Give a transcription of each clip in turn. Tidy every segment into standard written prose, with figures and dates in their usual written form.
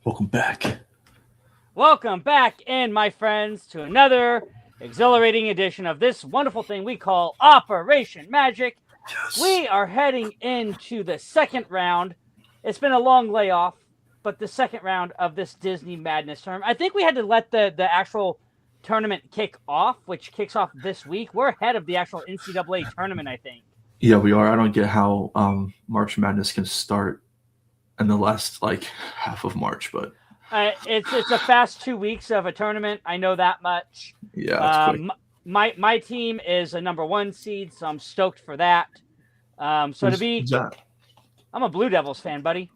Welcome back. Welcome back in, my friends, to another exhilarating edition of this wonderful thing we call Operation Magic. Yes. We are heading into the second round. It's been a long layoff, but the second round of this Disney Madness tournament. I think we had to let the actual tournament kick off, which kicks off this week. We're ahead of the actual NCAA tournament, I think. Yeah, we are. I don't get how March Madness can start in the last half of March, but It's a fast 2 weeks of a tournament. I know that much. yeah, it's quick. My team is a number one seed, so I'm stoked for that. So to Who's be, that? I'm a Blue Devils fan, buddy.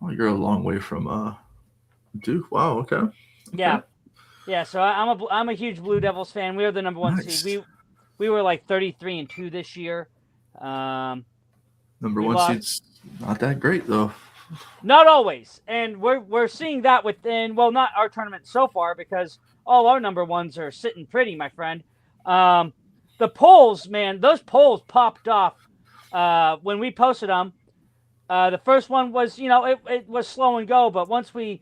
Oh, you're a long way from Duke. Wow. Okay. Okay. Yeah, yeah. So I'm a huge Blue Devils fan. We are the number one seed. Nice. We were like 33-2 this year. Um, Number we one lost. seed's not that great though. Not always, and we're seeing that within not our tournament so far because all our number ones are sitting pretty, my friend. Um, the polls, man, those polls popped off when we posted them. The first one was, it was slow and go, but once we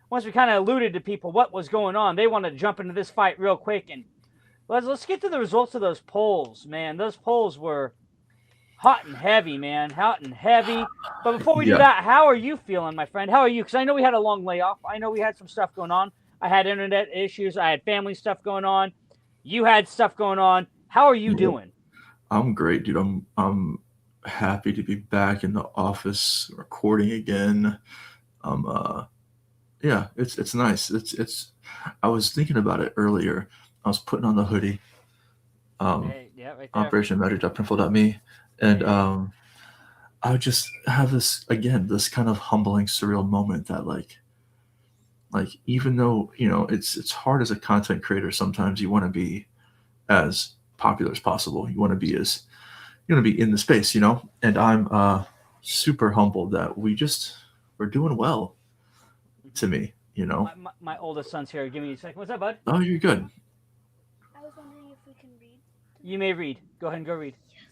kind of alluded to people what was going on, they wanted to jump into this fight real quick, and let's get to the results of those polls, man. Those polls were hot and heavy, man. Hot and heavy. But before we do Yeah. that, how are you feeling, my friend? How are you? Because I know we had a long layoff. I know we had some stuff going on. I had internet issues. I had family stuff going on. You had stuff going on. How are you Yeah. doing? I'm great, dude. I'm happy to be back in the office recording again. I'm yeah, it's nice. It's I was thinking about it earlier. I was putting on the hoodie, Hey, yeah, right there. operationmagic.printful.me, and Yeah. I would just have this kind of humbling, surreal moment that even though it's hard as a content creator, sometimes you want to be as popular as possible. You want to be in the space, and I'm super humbled that we're doing well, to me. My oldest son's here. Give me a second. What's up, bud? Oh, you're good. I was wondering if we can read You tonight. may read. Go ahead and go read. Yes.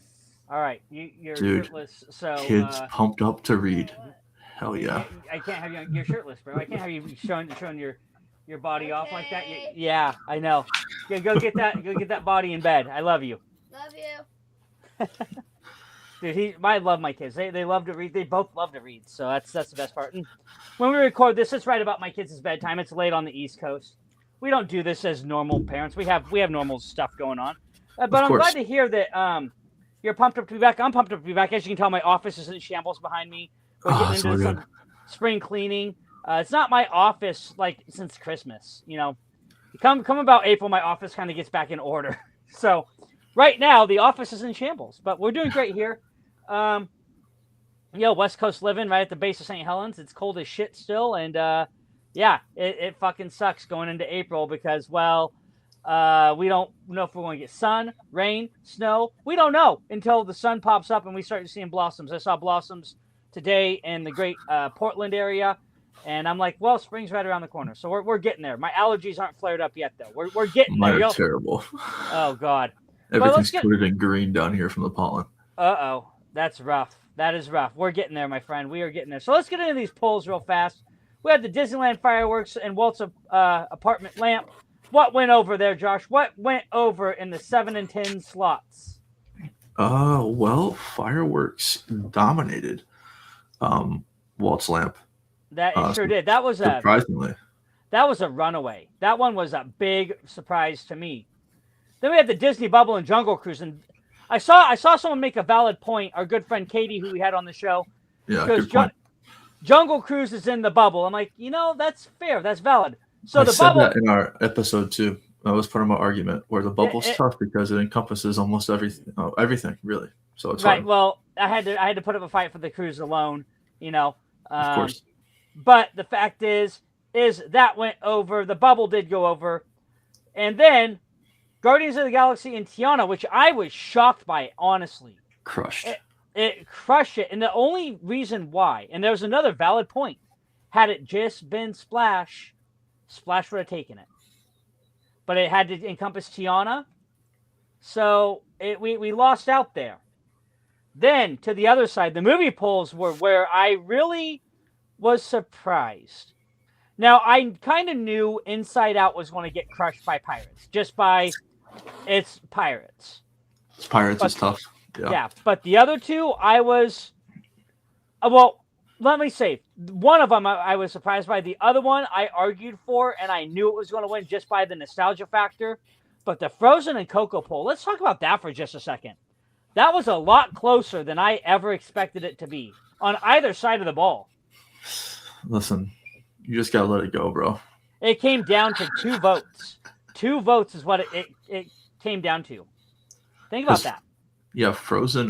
All right. You're Dude, shirtless, so kids pumped up to read. For what? Hell yeah. I can't have you. You're shirtless, bro. I can't have you showing your body off like that. Okay. Yeah, I know. Go get that. Go get that body in bed. I love you. Love you. Dude, I love my kids. They love to read. They both love to read. So that's the best part. And when we record this, it's right about my kids' bedtime. It's late on the East Coast. We don't do this as normal parents. We have normal stuff going on. But Of I'm glad course. to hear that you're pumped up to be back. I'm pumped up to be back. As you can tell, my office is in shambles behind me. We're Oh, getting it's all into good. some spring cleaning. It's not my office like since Christmas. Come about April, my office kind of gets back in order. So right now the office is in shambles, but we're doing great here. Um, West Coast living right at the base of St. Helens. It's cold as shit still, and yeah, it fucking sucks going into April because we don't know if we're going to get sun, rain, snow. We don't know until the sun pops up and we start seeing blossoms. I saw blossoms today in the great Portland area. And I'm like, well, spring's right around the corner. So we're getting there. My allergies aren't flared up yet, though. We're getting Mine there. are terrible. Oh, God. But let's Everything's get. coated in green down here from the pollen. Uh-oh. That's rough. That is rough. We're getting there, my friend. We are getting there. So let's get into these polls real fast. We had the Disneyland fireworks and Walt's apartment lamp. What went over there, Josh? What went over in the 7 and 10 slots? Well, fireworks dominated Walt's lamp. That it Uh, sure did. Surprisingly. That was a runaway. That one was a big surprise to me. Then we had the Disney Bubble and Jungle Cruise, and I saw someone make a valid point. Our good friend Katie, who we had on the show, Yeah, goes, good point. Jungle Cruise is in the bubble. I'm like, that's fair. That's valid. So I the said bubble, that in our episode too. That was part of my argument, where the it, bubble's it, tough because it encompasses almost everything. Oh, everything really. So it's right. hard. Well, I had to put up a fight for the cruise alone. You know, Of um, course. but the fact is that went over. The bubble did go over, and then Guardians of the Galaxy and Tiana, which I was shocked by, honestly. Crushed. It crushed it. And the only reason why, and there's another valid point, had it just been Splash, Splash would have taken it. But it had to encompass Tiana. So we lost out there. Then to the other side, the movie polls were where I really was surprised. Now, I kind of knew Inside Out was going to get crushed by pirates, just by its pirates. Pirates But is tough. Yeah. yeah, but the other two, I was well. Let me say, one of them I was surprised by. The other one I argued for, and I knew it was going to win just by the nostalgia factor. But the Frozen and Coco poll, let's talk about that for just a second. That was a lot closer than I ever expected it to be on either side of the ball. Listen, you just gotta let it go, bro. It came down to 2 votes. 2 votes is what it came down to. Think about that. Yeah, Frozen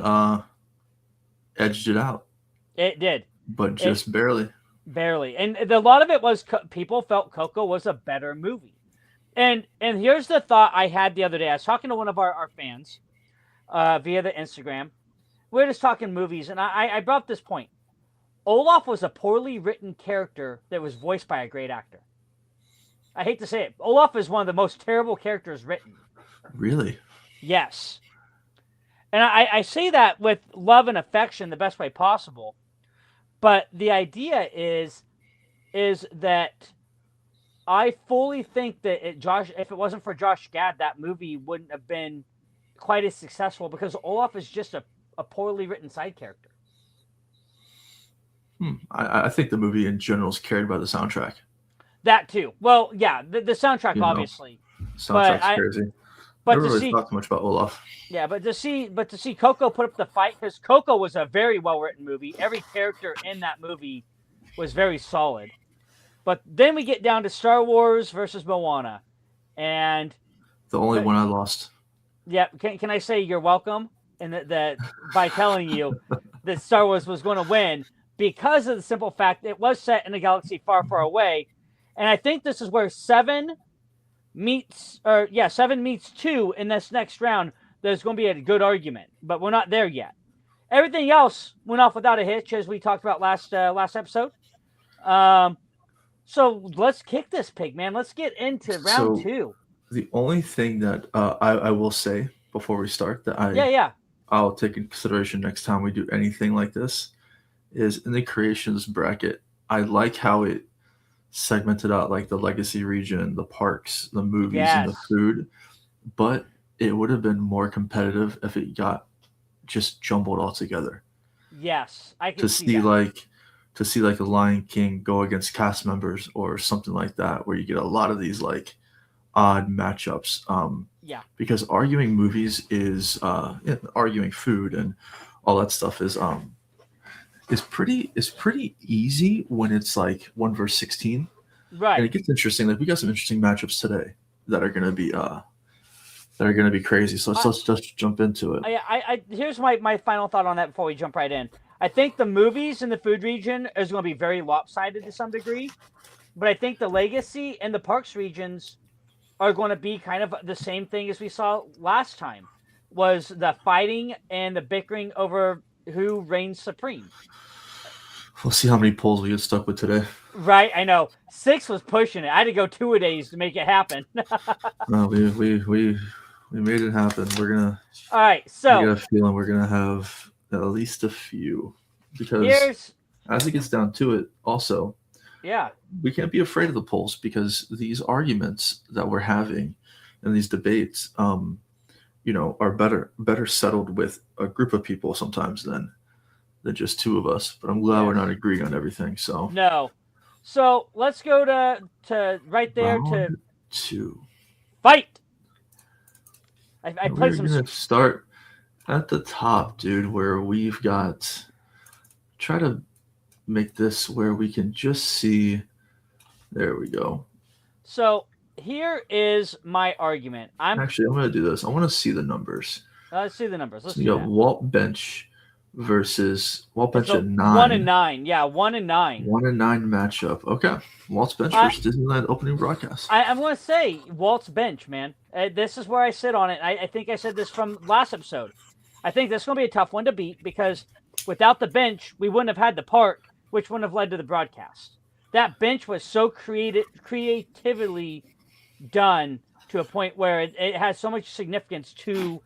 edged it out, It did. but just barely. Barely. And a lot of it was people felt Coco was a better movie. And here's the thought I had the other day. I was talking to one of our fans via the Instagram. We're just talking movies, and I brought up this point. Olaf was a poorly written character that was voiced by a great actor. I hate to say it. Olaf is one of the most terrible characters written. Really? Yes. And I say that with love and affection the best way possible. But the idea is that I fully think that if it wasn't for Josh Gad, that movie wouldn't have been quite as successful because Olaf is just a poorly written side character. I think the movie in general is carried by the soundtrack. That too. Well, yeah, the soundtrack obviously. Soundtrack's crazy. But I never really talked much about Olaf. Yeah, but to see Coco put up the fight, because Coco was a very well written movie. Every character in that movie was very solid. But then we get down to Star Wars versus Moana, and the only one I lost. Yeah, can I say you're welcome? And that by telling you that Star Wars was going to win because of the simple fact it was set in a galaxy far, far away, and I think this is where 7 meets 2 in this next round. There's going to be a good argument, but we're not there yet. Everything else went off without a hitch, as we talked about last episode. So let's kick this pig, man. Let's get into round 2. The only thing that I will say before we start that I'll take in consideration next time we do anything like this is in the creations bracket. I like how it segmented out like the legacy region, the parks, the movies, and the food, but it would have been more competitive if it got just jumbled all together. Yes, I can to see that. To see like a Lion King go against cast members or something like that, where you get a lot of these like odd matchups. Because arguing movies is arguing food and all that stuff is pretty easy when it's like 1 versus 16. Right. And it gets interesting. Like we got some interesting matchups today that are gonna be crazy. So let's just jump into it. Here's my final thought on that before we jump right in. I think the movies in the food region is going to be very lopsided to some degree, but I think the legacy and the parks regions are going to be kind of the same thing as we saw last time, was the fighting and the bickering over who reigns supreme. We'll see how many polls we get stuck with today. Right, I know. 6 was pushing it. I had to go 2 a days to make it happen. No, we made it happen. We're gonna. All right, so I got a feeling we're gonna have at least a few, because as it gets down to it, also, we can't be afraid of the polls, because these arguments that we're having and these debates, are better settled with a group of people sometimes than just 2 of us. But I'm glad we're not agreeing on everything. So no, so let's go to right there round 2 fight. I played some. Gonna start at the top, dude, where we've got. Try to make this where we can just see. There we go. So here is my argument. I'm going to do this. I want to see the numbers. Let's see the numbers. So you got Walt Bench versus Walt Bench at 9. 1 and 9. Yeah, 1 and 9. 1 and 9 matchup. Okay. Walt's Bench versus Disneyland opening broadcast. I'm going to say Walt's Bench, man. This is where I sit on it. I think I said this from last episode. I think this is going to be a tough one to beat, because without the bench, we wouldn't have had the park, which wouldn't have led to the broadcast. That bench was so creatively done to a point where it has so much significance to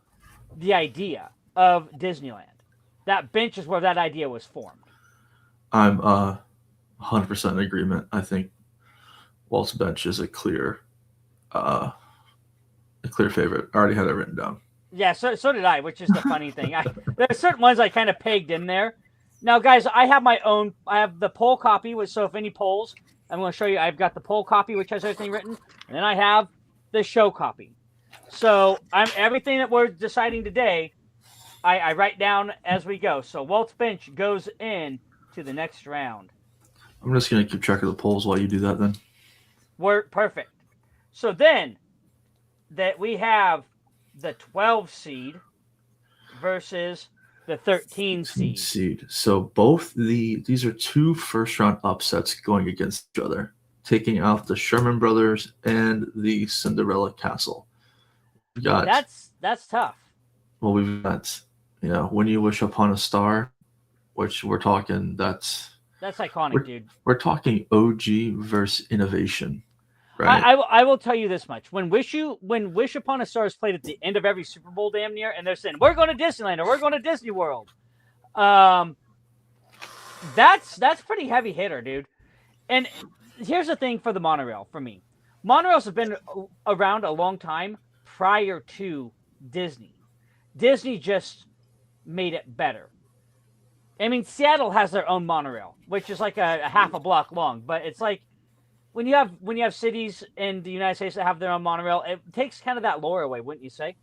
the idea of Disneyland. That bench is where that idea was formed. I'm 100% in agreement. I think Walt's bench is uh, a clear favorite. I already had it written down. Yeah, so did I, which is the funny thing. There's certain ones I kind of pegged in there. Now, guys, I have my own. I have the poll copy, which so if any polls, I'm going to show you. I've got the poll copy, which has everything written, and then I have the show copy. So everything that we're deciding today, I write down as we go. So Walt's bench goes in to the next round. I'm just gonna keep track of the polls while you do that. Then We're perfect. So then that we have the 12 seed versus the 13 seed. So these are two first round upsets going against each other, taking out the Sherman Brothers and the Cinderella Castle. We got That's tough. Well, we've got When You Wish Upon a Star, which we're talking that's iconic, dude. We're talking OG versus innovation, right? I will tell you this much: when Wish Upon a Star is played at the end of every Super Bowl, damn near, and they're saying we're going to Disneyland or we're going to Disney World, that's pretty heavy hitter, dude. And here's the thing for the monorail for me: monorails have been around a long time prior to Disney. Disney just made it better. I mean, Seattle has their own monorail, which is like a half a block long. But it's like when you have cities in the United States that have their own monorail, it takes kind of that lore away, wouldn't you say?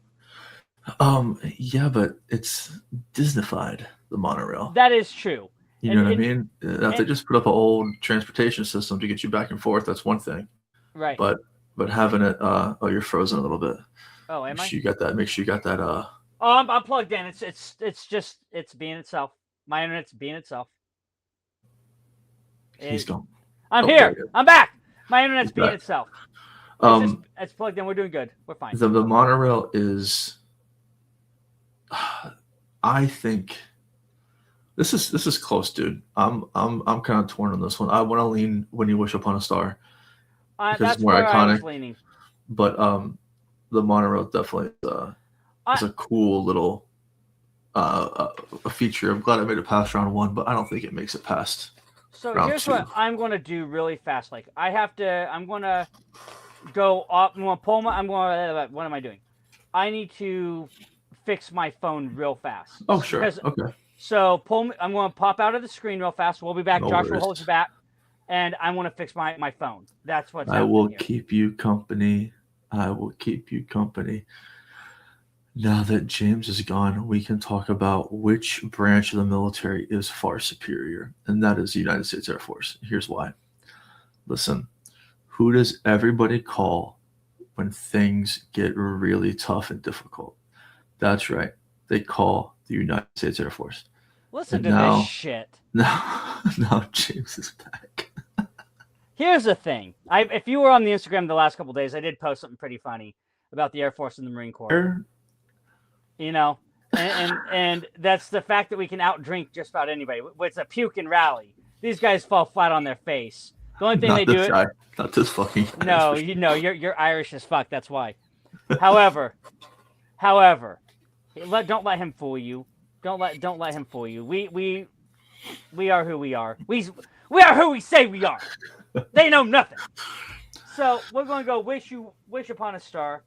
Yeah, but it's Disneyfied, the monorail. That is true. You know what I mean? If they just put up an old transportation system to get you back and forth, that's one thing. Right. But having it, you're frozen a little bit. Oh, am I? Make sure you got that. Oh, I'm plugged in. It's being itself. My internet's being itself. He's gone. I'm here. I'm back. My internet's being back. itself. It's plugged in. We're doing good. We're fine. The monorail is. I think this is close, dude. I'm kind of torn on this one. I want to lean When You Wish Upon a Star because that's it's more where iconic. I was leaning. But the monorail definitely is a cool little a feature. I'm glad I made it past round one, but I don't think it makes it past. So here's two. what I'm going to do really fast. Like I'm going to go up. I'm going to pull my. What am I doing? I need to fix my phone real fast. Oh sure. Okay. So I'm going to pop out of the screen real fast. We'll be back. No Josh worries. will hold you back, and I want to fix my phone. That's what's. I will here. keep you company. I will keep you company. Now that James is gone, we can talk about which branch of the military is far superior, and that is the United States Air Force. Here's why. Listen, who does everybody call when things get really tough and difficult? That's right. They call the United States Air Force. Listen to this shit. Now James is back. Here's the thing. If you were on the Instagram the last couple of days, I did post something pretty funny about the Air Force and the Marine Corps. You know, and that's the fact that we can outdrink just about anybody. It's a puke and rally. These guys fall flat on their face. The only thing not this fucking guy. No, you're Irish as fuck. That's why. However, don't let him fool you. Don't let him fool you. We are who we are. We are who we say we are. They know nothing. So we're going to go wish upon a star.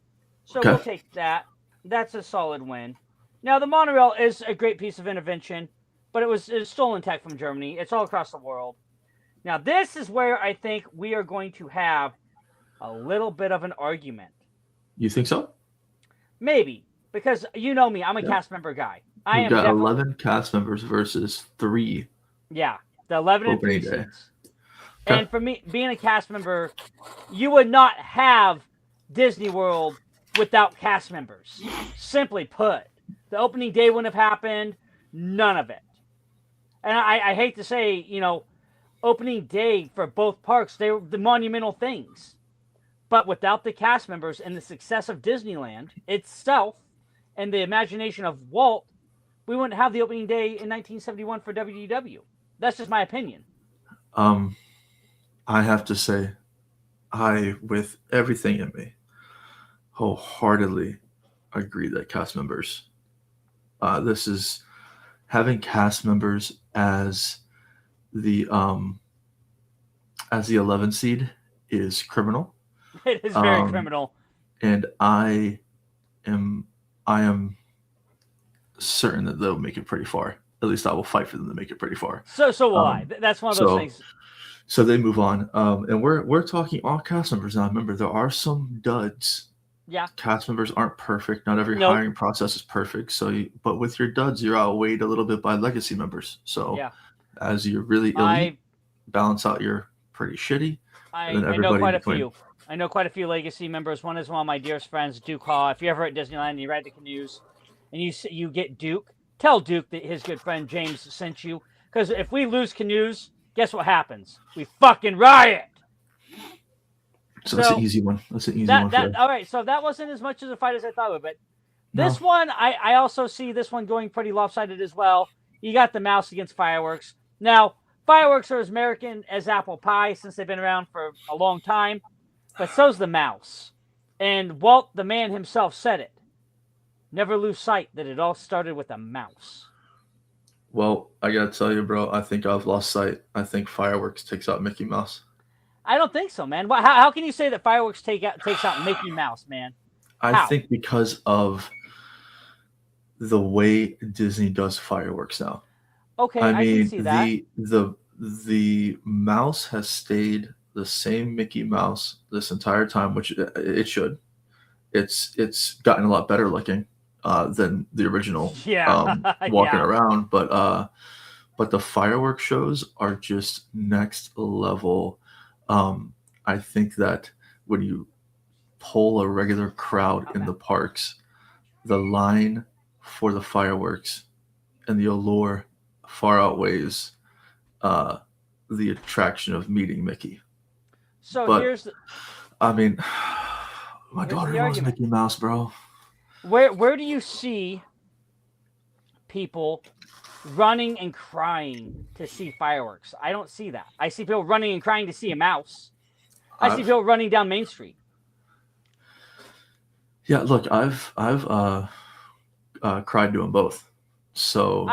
So We'll take that. That's a solid win. Now, the monorail is a great piece of intervention, but it was stolen tech from Germany. It's all across the world. Now, this is where I think we are going to have a little bit of an argument. You think so? Maybe, because you know me. I'm a cast member guy. We've got 11 cast members versus 3. Yeah, the 11 and 3 Opening day. seats. Okay. And for me, being a cast member, you would not have Disney World without cast members. Simply put, the opening day wouldn't have happened. None of it. And I hate to say, opening day for both parks, they were the monumental things. But without the cast members and the success of Disneyland itself and the imagination of Walt, we wouldn't have the opening day in 1971 for WDW. That's just my opinion. I have to say, with everything in me, wholeheartedly agree that cast members, this is having cast members as the 11 seed is criminal. It is very Um, criminal. and am I am certain that they'll make it pretty far. At least I will fight for them to make it pretty far. So will I. Um, That's one of those so things. so they move on, and we're talking all cast members now. Remember, there are some duds. Yeah. Cast members aren't perfect. Not every Nope. hiring process is perfect. But with your duds, you're outweighed a little bit by legacy members. So Yeah. as you're really elite, balance out your pretty shitty, and then I know everybody quite in a between. few. I know quite a few legacy members. One is one of my dearest friends, Duke Haw. If you're ever at Disneyland and you ride the canoes, and you get Duke, tell Duke that his good friend James sent you. Because if we lose canoes, guess what happens? We fucking riot. So that's an easy one. That's an easy one. All right, so that wasn't as much of a fight as I thought it would, but this one, I also see this one going pretty lopsided as well. You got the mouse against fireworks. Now, fireworks are as American as apple pie since they've been around for a long time, but so's the mouse. And Walt, the man himself, said it. Never lose sight that it all started with a mouse. Well, I gotta tell you, bro, I think I've lost sight. I think fireworks takes out Mickey Mouse. I don't think so, man. How can you say that fireworks takes out Mickey Mouse, man? I think because of the way Disney does fireworks now. Okay, I mean, can see that. The mouse has stayed the same Mickey Mouse this entire time, which it should. It's gotten a lot better looking than the original. Walking around, but the fireworks shows are just next level. I think that when you poll a regular crowd in the parks, the line for the fireworks and the allure far outweighs the attraction of meeting Mickey. I mean, my daughter loves Mickey Mouse, bro. Where do you see people running and crying to see fireworks? I don't see that. I see people running and crying to see a mouse. I see people running down Main Street. Yeah, look, I've cried doing both. So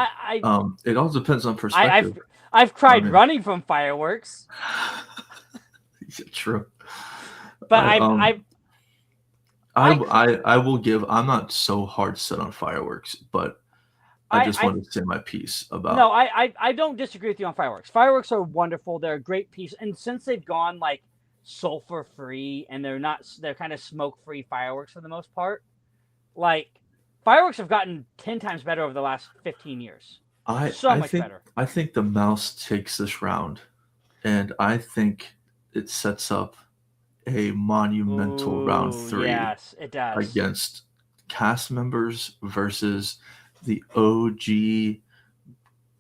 it all depends on perspective. I've cried running from fireworks. Yeah, true. But I will give. I'm not so hard set on fireworks, but I just wanted to say my piece about. No, I don't disagree with you on fireworks. Fireworks are wonderful. They're a great piece, and since they've gone like sulfur free and they're kind of smoke free fireworks for the most part, like fireworks have gotten 10 times better over the last 15 years. Much better. I think the mouse takes this round, and I think it sets up a monumental round 3. Yes, it does. Against cast members versus the OG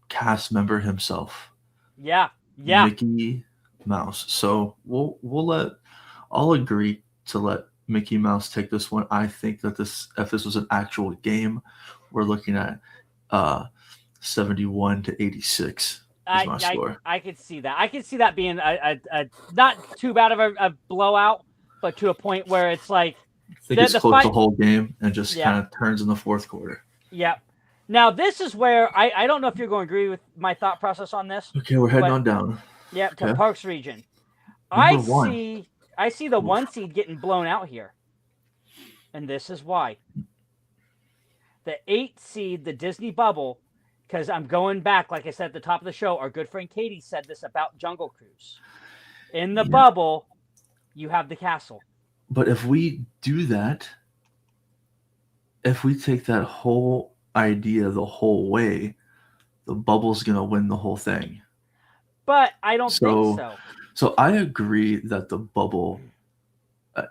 cast member himself. Yeah. Mickey Mouse. So I'll agree to let Mickey Mouse take this one. I think that if this was an actual game, we're looking at 71-86 is my score. I could see that. I could see that being a not too bad of a blowout, but to a point where it's like I think it's close the whole game and just kind of turns in the fourth quarter. Yeah. Now this is where I don't know if you're going to agree with my thought process on this. Okay, we're heading on down. Yeah, to Parks region. I see the 1 seed getting blown out here. And this is why. The 8 seed, the Disney bubble, because I'm going back, like I said at the top of the show, our good friend Katie said this about Jungle Cruise. In the bubble, you have the castle. But if we do that, if we take that whole idea the whole way, the bubble's going to win the whole thing. But I don't think so. So I agree that the bubble,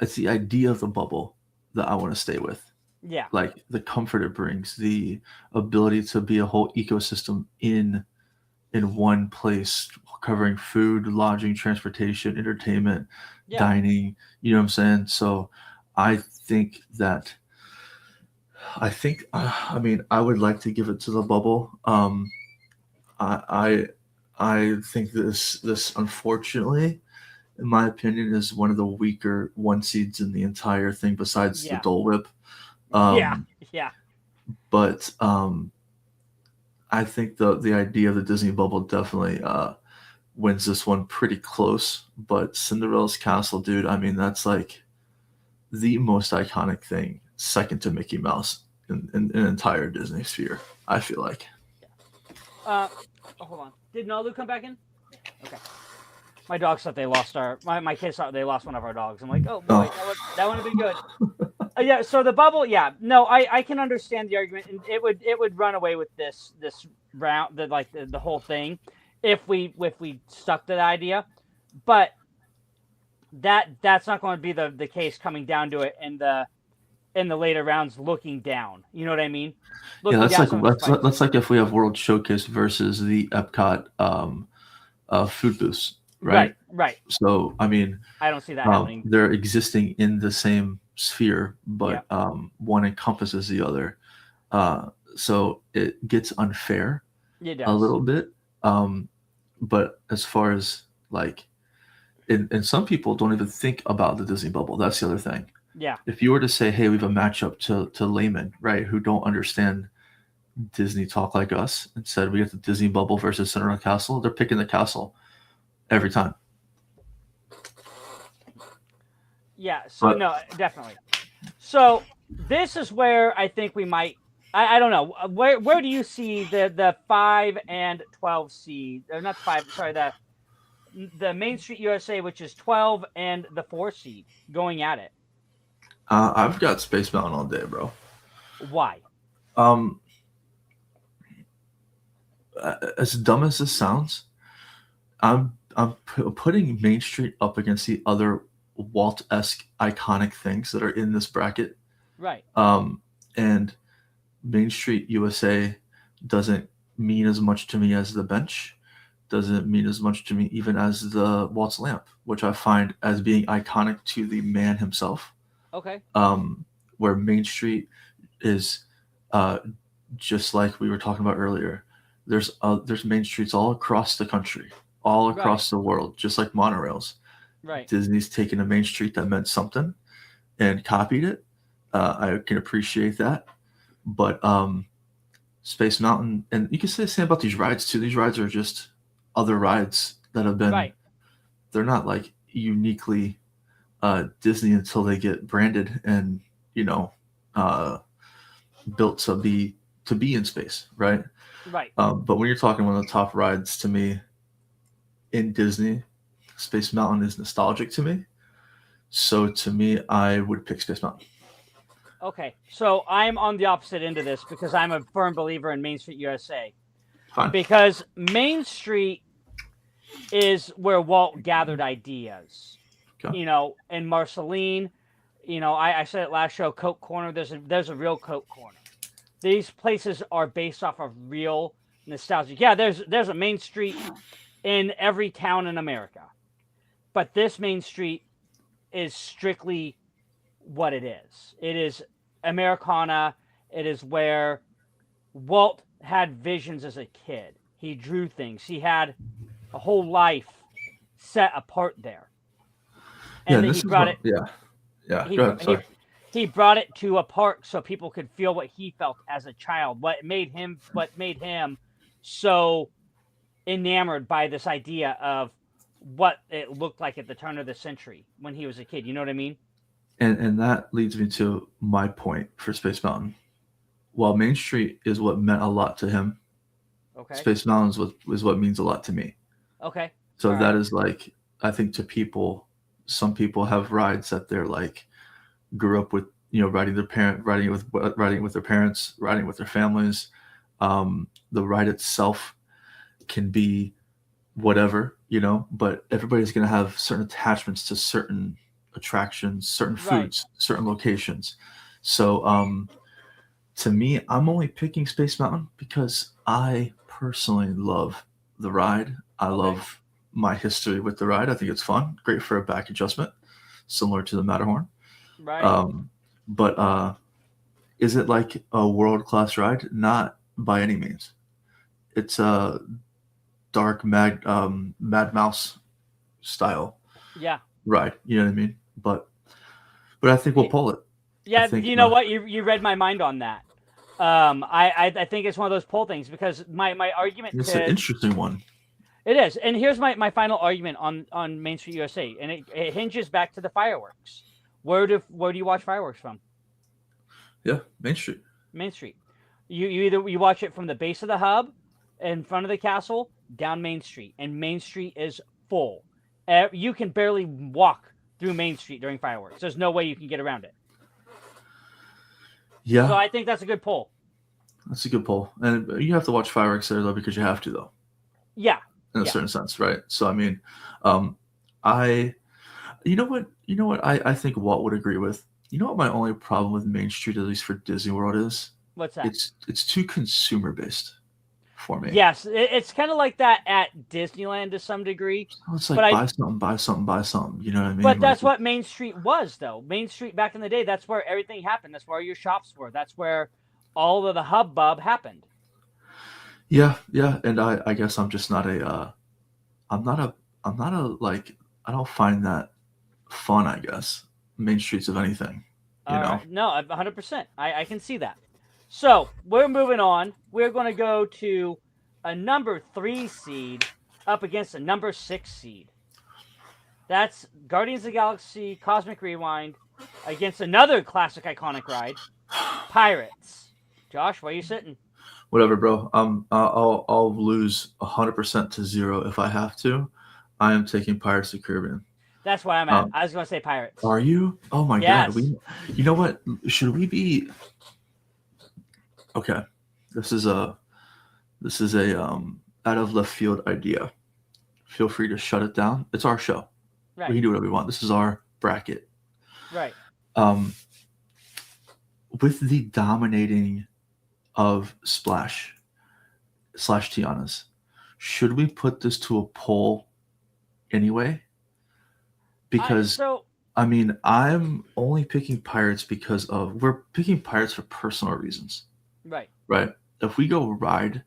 it's the idea of the bubble that I want to stay with. Yeah. Like the comfort it brings, the ability to be a whole ecosystem in one place, covering food, lodging, transportation, entertainment, dining, you know what I'm saying? So I think I mean, I would like to give it to the bubble. I think this unfortunately, in my opinion, is one of the weaker 1 seeds in the entire thing besides the Dole Whip. But I think the idea of the Disney bubble definitely wins this one pretty close. But Cinderella's Castle, dude, I mean, that's like the most iconic thing, second to Mickey Mouse in an entire Disney sphere, I feel like. Hold on. Did Nalu come back in? Okay. My dogs thought they lost my kids thought they lost one of our dogs. I'm like, oh boy, that would have been good. Yeah. So the bubble, yeah. No, I can understand the argument, and it would run away with this round, the whole thing, if we stuck to the idea, but that's not going to be the case coming down to it in the later rounds, looking down. You know what I mean? Yeah, Looking that's down like that's like if we have World Showcase versus the Epcot food booths, right? Right. So I mean, I don't see that happening. they're existing in the same sphere, but one encompasses the other. So it gets unfair It a does. little bit. But as far as like, and some people don't even think about the Disney bubble. That's the other thing. Yeah. If you were to say, hey, we have a matchup to laymen, right, who don't understand Disney talk like us, and said we have the Disney bubble versus Cinderella Castle, they're picking the castle every time. Yeah, so no, definitely. So this is where I think we might. I don't know. Where do you see the 5 and 12 seed? Or not 5. Sorry, the Main Street USA, which is 12, and the 4 seed going at it. I've got Space Mountain all day, bro. Why? As dumb as this sounds, I'm putting Main Street up against the other Walt-esque iconic things that are in this bracket. Right. And Main Street USA doesn't mean as much to me as the bench, doesn't mean as much to me even as the Walt's lamp, which I find as being iconic to the man himself. Okay. Where Main Street is just like we were talking about earlier. There's Main Streets all across the country, all across the world, just like monorails. Right. Disney's taken a Main Street that meant something and copied it. I can appreciate that. But Space Mountain, and you can say the same about these rides too. These rides are just other rides that have been, they're not like uniquely Disney until they get branded and, built to be in space, right? Right. But when you're talking one of the top rides to me in Disney, Space Mountain is nostalgic to me. So to me, I would pick Space Mountain. Okay, so I'm on the opposite end of this because I'm a firm believer in Main Street USA. Fine. Because Main Street is where Walt gathered ideas. Okay. And Marceline, I said it last show, Coke Corner, there's a real Coke Corner. These places are based off of real nostalgia. Yeah, there's a Main Street in every town in America. But this Main Street is strictly what it is. It is Americana. It is where Walt had visions as a kid. He drew things. He had a whole life set apart there. And then he brought it. Yeah. Go ahead. Sorry. He brought it to a park so people could feel what he felt as a child. What made him so enamored by this idea of what it looked like at the turn of the century when he was a kid. You know what I mean? And that leads me to my point for Space Mountain. While Main Street is what meant a lot to him, Space Mountain is what means a lot to me. Okay. So that is like, I think to people, some people have rides that they're like, grew up with, riding with their parents, riding with their families. The ride itself can be whatever, but everybody's going to have certain attachments to certain attractions, certain foods, certain locations. So to me, I'm only picking Space Mountain because I personally love the ride. I love my history with the ride. I think it's fun, great for a back adjustment, similar to the Matterhorn. Right. But is it like a world-class ride? Not by any means. It's a dark Mad Mouse style ride. You know what I mean? But I think we'll pull it. Yeah, you know what? You read my mind on that. I think it's one of those pull things because my argument. It's an interesting one. It is. And here's my final argument on Main Street USA, and it hinges back to the fireworks. Where do you watch fireworks from? Yeah, Main Street. Main Street. You watch it from the base of the hub, in front of the castle, down Main Street, and Main Street is full. You can barely walk through Main Street during fireworks. There's no way you can get around it. Yeah, So I think that's a good poll. that's a good poll. And you have to watch fireworks there though because you have to though, Yeah. in a Yeah. certain sense, right? So I mean, I, you know what, I think Walt would agree with. You know what my only problem with Main Street, at least for Disney World, is? What's that? It's too consumer based for me. Yes, it's kind of like that at Disneyland to some degree. So it's like But buy something, buy something, buy something. You know what I mean? But that's Like, what Main Street was, though. Main Street back in the day, that's where everything happened. That's where your shops were. That's where all of the hubbub happened. yeah, yeah. And I guess I'm just not a I'm not a like I don't find that fun. I guess Main Streets of anything. You All know. right. No, 100%. I can see that. So we're moving on. We're going to go to a number 3 seed up against a number 6 seed. That's Guardians of the Galaxy Cosmic Rewind against another classic iconic ride, Pirates. Josh, where are you sitting? Whatever, bro. I'll lose 100% to 0 if I have to. I am taking Pirates of the Caribbean. That's why I'm at. I was going to say Pirates. Are you? Oh my Yes. God. You know what? Should we be? Okay, this is a out of left field idea. Feel free to shut it down. It's our show. Right. We can do whatever we want. This is our bracket. Right. With the dominating of Splash / Tiana's, should we put this to a poll anyway? Because I mean, I'm only picking Pirates because we're picking Pirates for personal reasons. Right. Right. If we go ride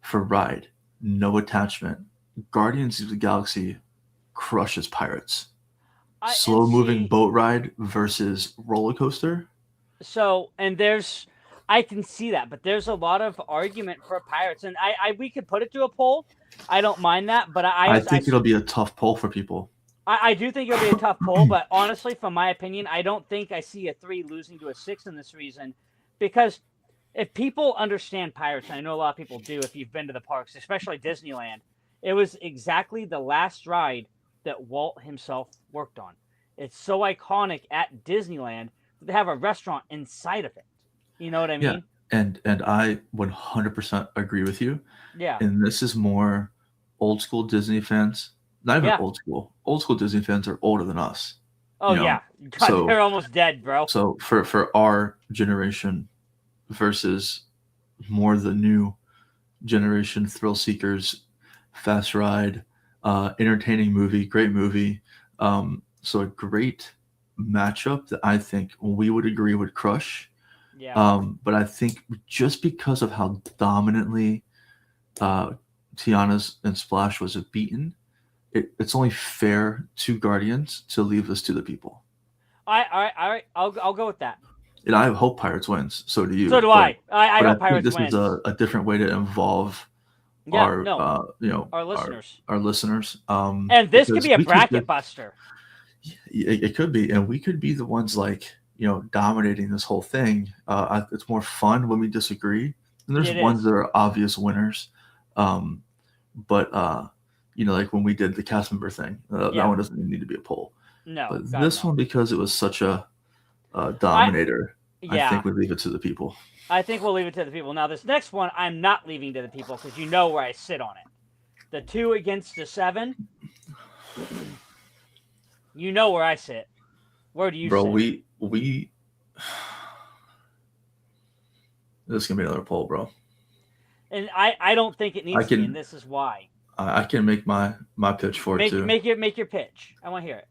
for ride, no attachment, Guardians of the Galaxy crushes Pirates. Slow moving boat ride versus roller coaster. So, and I can see that, but there's a lot of argument for Pirates, and we could put it to a poll. I don't mind that, but I think it'll be a tough poll for people. I do think it'll be a tough poll, but honestly, from my opinion, I don't think I see a 3 losing to a 6 in this reason, because if people understand Pirates, and I know a lot of people do if you've been to the parks, especially Disneyland, it was exactly the last ride that Walt himself worked on. It's so iconic at Disneyland that they have a restaurant inside of it. You know what I mean? Yeah, and I 100% agree with you. Yeah. And this is more old school Disney fans. Not even old school. Old school Disney fans are older than us. Oh, yeah. God, they're almost dead, bro. So for our generation versus more the new generation, thrill seekers, fast ride, entertaining movie, great movie. So a great matchup that I think we would agree would crush. Yeah. But I think just because of how dominantly Tiana's and Splash was beaten, it's only fair to Guardians to leave this to the people. All right. I'll go with that. And I hope Pirates wins. So do you. So do I. I hope Pirates this wins. This is a different way to involve our listeners. Our listeners. And this could be a bracket buster. It could be, and we could be the ones dominating this whole thing. It's more fun when we disagree, and there's ones that are obvious winners. But like when we did the cast member thing, that one doesn't even need to be a poll. No, but this one, because it was such a dominator, I think we leave it to the people. I think we'll leave it to the people. Now, this next one, I'm not leaving to the people because you know where I sit on it. The 2 against the 7. You know where I sit. Where do you sit? Bro, we this is gonna be another poll, bro. And I don't think it needs to be, and this is why. I can make my pitch for it too. Make your pitch. I want to hear it.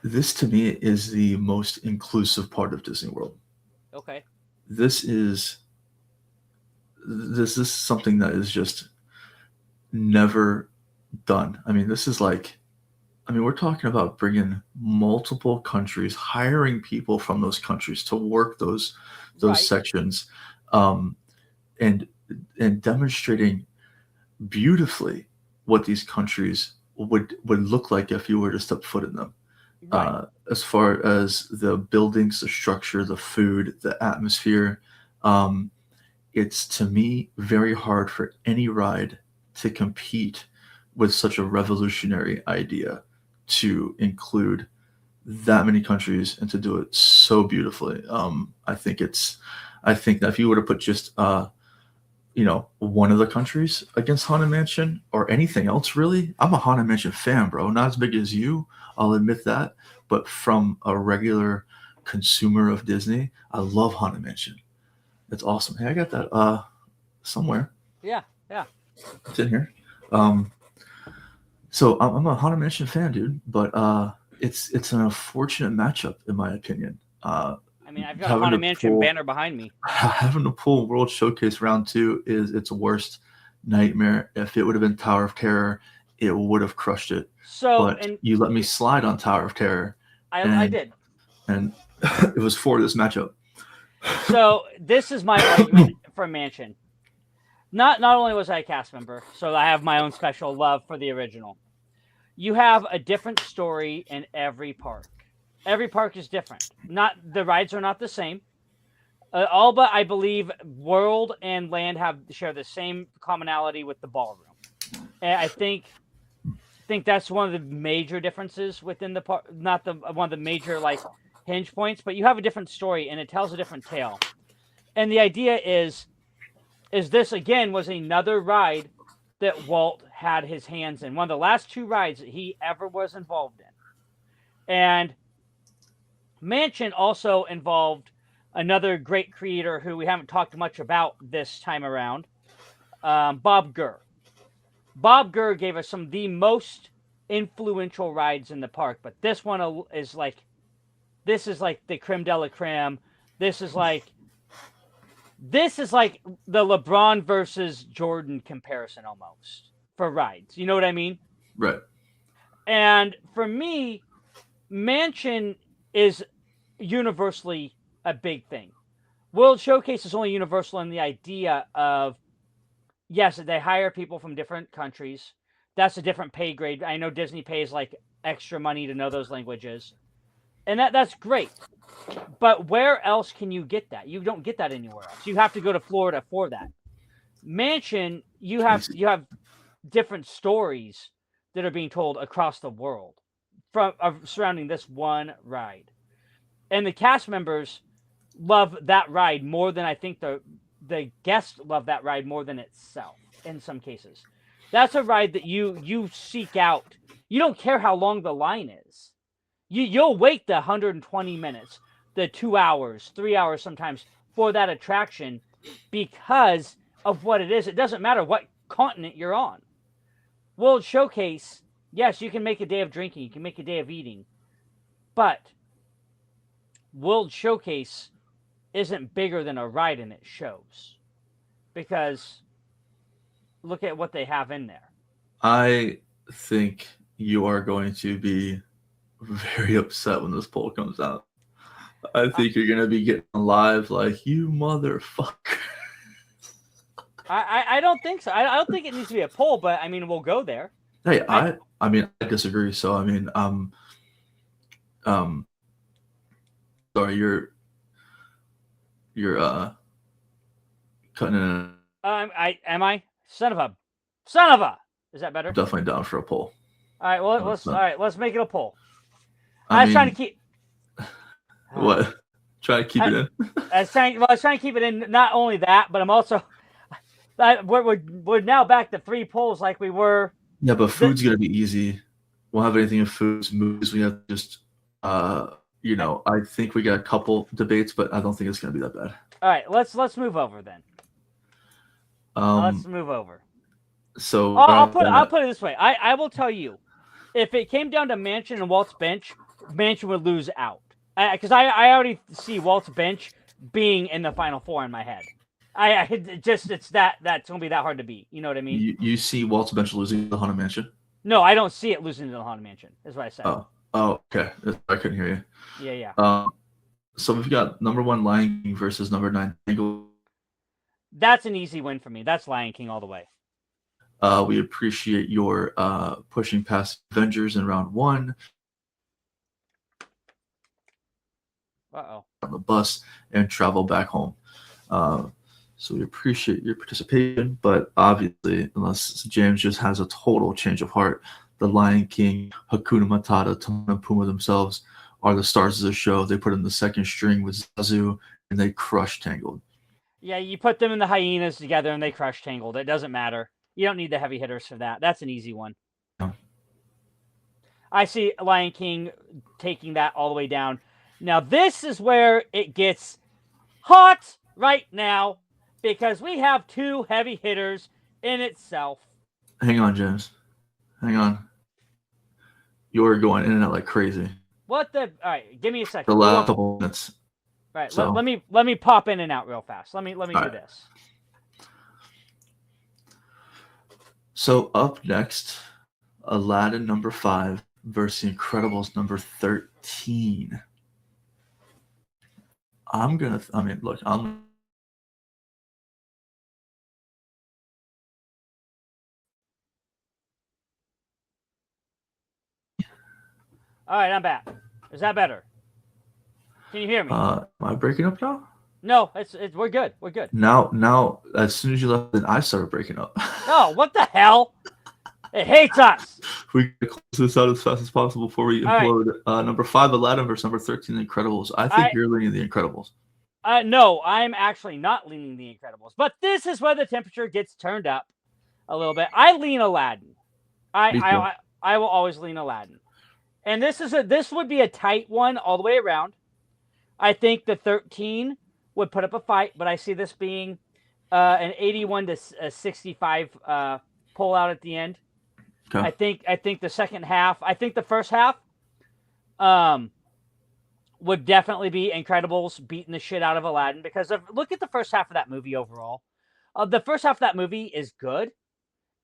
This to me is the most inclusive part of Disney World. Okay. This is something that is just never done. I mean, we're talking about bringing multiple countries, hiring people from those countries to work those sections, and demonstrating beautifully what these countries would look like if you were to step foot in them. Right. As far as the buildings, the structure, the food, the atmosphere, um, it's to me very hard for any ride to compete with such a revolutionary idea to include that many countries and to do it so beautifully. I think that if you were to put just one of the countries against Haunted Mansion or anything else, really, I'm a Haunted Mansion fan, bro. Not as big as you, I'll admit that, but from a regular consumer of Disney, I love Haunted Mansion. It's awesome. Hey, I got that somewhere. Yeah. It's in here. So I'm a Haunted Mansion fan, dude, but it's an unfortunate matchup in my opinion. I mean, I've got a Haunted Mansion banner behind me. Having to pull World Showcase Round 2 is its worst nightmare. If it would have been Tower of Terror, it would have crushed it. So, but and you let me slide on Tower of Terror. I did. And it was for this matchup. So this is my argument for Mansion. Not only was I a cast member, so I have my own special love for the original. You have a different story in every park. Every park is different. The rides are not the same. All but I believe World and Land share the same commonality with the ballroom. And I think that's one of the major differences within the park. Not one of the major hinge points, but you have a different story and it tells a different tale. And the idea is this again was another ride that Walt had his hands in. One of the last 2 rides that he ever was involved in. And Mansion also involved another great creator who we haven't talked much about this time around, Bob Gurr. Bob Gurr gave us some of the most influential rides in the park, but this one is like the creme de la creme. This is like the LeBron versus Jordan comparison almost for rides. You know what I mean? Right. And for me, Mansion is universally a big thing. World Showcase is only universal in the idea of, yes, they hire people from different countries. That's a different pay grade. I know Disney pays extra money to know those languages. And that's great. But where else can you get that? You don't get that anywhere else. You have to go to Florida for that. Mansion, you have different stories that are being told across the world surrounding this one ride. And the cast members love that ride more than I think the guests love that ride more than itself in some cases. That's a ride that you seek out. You don't care how long the line is. You'll wait the 120 minutes, the 2 hours, 3 hours sometimes for that attraction because of what it is. It doesn't matter what continent you're on. World Showcase, yes, you can make a day of drinking, you can make a day of eating, but World Showcase isn't bigger than a ride in its shows because look at what they have in there. I think you are going to be very upset when this poll comes out. I think you're going to be getting live like, you motherfucker. I don't think so. I don't think it needs to be a poll, but I mean, we'll go there. Hey, I disagree. So, I mean, sorry, you're cutting in. Am I? Son of a. Is that better? I'm definitely down for a poll. All right. Well, let's make it a poll. I was trying to keep. What? Try to keep it in. I was trying to keep it in. Not only that, but I'm also. We're now back to 3 polls like we were. Yeah, but food's gonna be easy. Won't have anything in foods, movies. We have just, I think we got a couple debates, but I don't think it's gonna be that bad. All right, let's move over then. Let's move over. So I'll put it this way. I will tell you, if it came down to Mansion and Walt's bench, Mansion would lose out because I already see Walt's bench being in the Final 4 in my head. It's gonna be that hard to beat. You know what I mean? You see Walt's bench losing to the Haunted Mansion? No, I don't see it losing to the Haunted Mansion. Is what I said. Oh, okay. I couldn't hear you. Yeah. So we've got number 1 Lion King versus number 9 Tangled. That's an easy win for me. That's Lion King all the way. We appreciate your pushing past Avengers in round 1 Uh-oh. on the bus and travel back home. So we appreciate your participation, but obviously, unless James just has a total change of heart, the Lion King, Hakuna Matata, Timon and Pumbaa themselves are the stars of the show. They put in the second string with Zazu, and they crush Tangled. Yeah, you put them in the hyenas together and they crush Tangled. It doesn't matter. You don't need the heavy hitters for that. That's an easy one. Yeah. I see Lion King taking that all the way down. Now, this is where it gets hot right now because we have 2 heavy hitters in itself. Hang on, James. Hang on. You're going in and out like crazy. What the? All right, give me a second. The last couple minutes. Right, So, let me pop in and out real fast. Let me do right. this. So up next, Aladdin number 5 versus The Incredibles number 13. Look, I'm All right, I'm back. Is that better? Can you hear me? am I breaking up now? No, it's we're good. We're good. Now, as soon as you left, then I started breaking up. Oh, what the hell? It hates us. We can close this out as fast as possible before we All right. implode. Number 5, Aladdin versus number 13, The Incredibles. I think you're leaning The Incredibles. No, I'm actually not leaning The Incredibles. But this is where the temperature gets turned up a little bit. I lean Aladdin. I will always lean Aladdin. And this would be a tight one all the way around. I think the 13 would put up a fight, but I see this being an 81 to 65 pull out at the end. Okay. I think the second half. I think the first half would definitely be Incredibles beating the shit out of Aladdin because look at the first half of that movie overall. The first half of that movie is good.